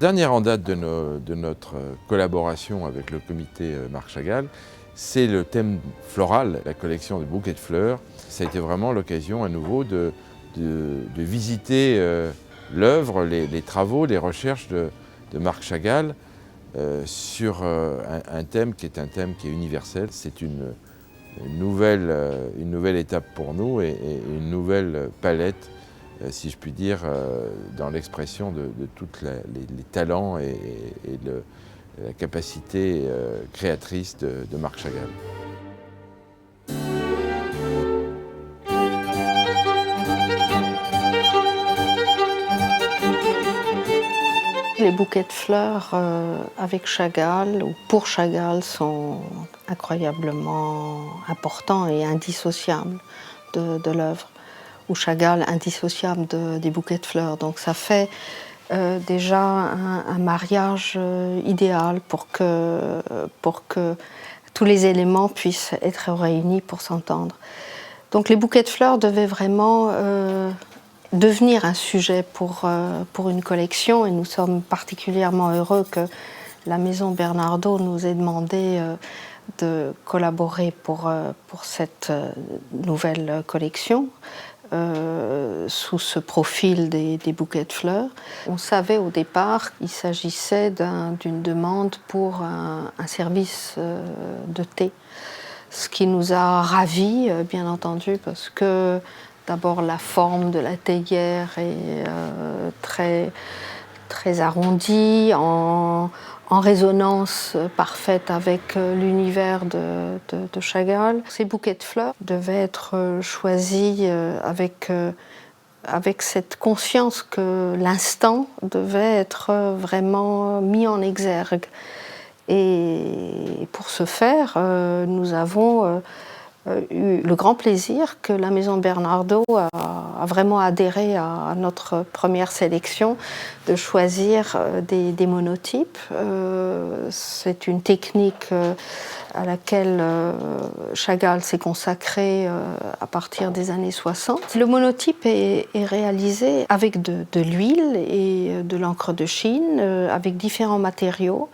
dernière en date de notre collaboration avec le comité Marc Chagall, c'est le thème floral, la collection de bouquets de fleurs. Ça a été vraiment l'occasion à nouveau de visiter l'œuvre, les travaux, les recherches de Marc Chagall sur un thème qui est universel. C'est une nouvelle étape pour nous et une nouvelle palette, si je puis dire, dans l'expression de tous les talents et la capacité créatrice de Marc Chagall. Les bouquets de fleurs avec Chagall ou pour Chagall sont incroyablement importants et indissociables de l'œuvre, ou Chagall indissociable des bouquets de fleurs. Donc ça fait déjà un mariage idéal pour que tous les éléments puissent être réunis pour s'entendre. Donc les bouquets de fleurs devaient vraiment devenir un sujet pour une collection, et nous sommes particulièrement heureux que la Maison Bernardaud nous ait demandé de collaborer pour cette nouvelle collection sous ce profil des bouquets de fleurs. On savait au départ qu'il s'agissait d'une demande pour un service de thé, ce qui nous a ravis, bien entendu, parce que d'abord, la forme de la théière est très arrondie, en résonance parfaite avec l'univers de Chagall. Ces bouquets de fleurs devaient être choisis avec cette conscience que l'instant devait être vraiment mis en exergue. Et pour ce faire, nous avons eu le grand plaisir que la Maison Bernardaud a vraiment adhéré à notre première sélection, de choisir des monotypes. C'est une technique à laquelle Chagall s'est consacré à partir des années 60. Le monotype est réalisé avec de l'huile et de l'encre de Chine, avec différents matériaux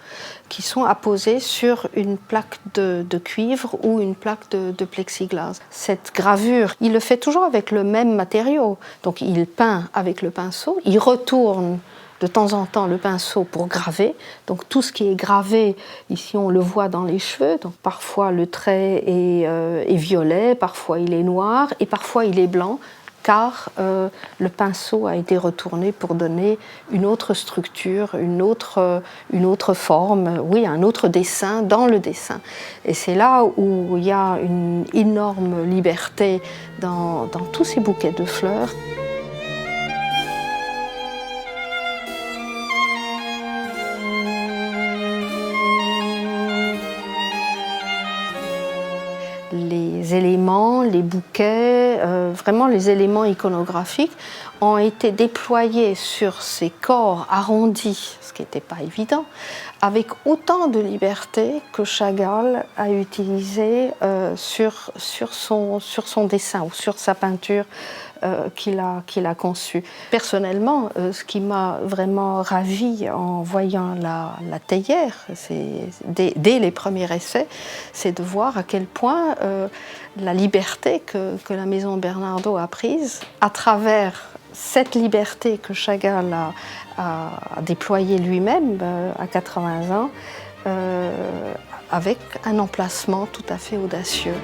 qui sont apposés sur une plaque de cuivre ou une plaque de plexiglas. Cette gravure, il le fait toujours avec le même matériau. Donc il peint avec le pinceau, il retourne de temps en temps le pinceau pour graver. Donc tout ce qui est gravé, ici on le voit dans les cheveux. Donc parfois le trait est violet, parfois il est noir et parfois il est blanc, car le pinceau a été retourné pour donner une autre structure, une autre forme, oui, un autre dessin dans le dessin. Et c'est là où il y a une énorme liberté dans tous ces bouquets de fleurs. Les éléments, les bouquets, vraiment les éléments iconographiques ont été déployés sur ces corps arrondis, ce qui n'était pas évident, avec autant de liberté que Chagall a utilisé sur son dessin ou sur sa peinture qu'il a conçue. Personnellement, ce qui m'a vraiment ravie en voyant la théière, dès les premiers essais, c'est de voir à quel point la liberté que la Maison Bernardaud a prise, à travers cette liberté que Chagall a déployée lui-même à 80 ans, avec un emplacement tout à fait audacieux.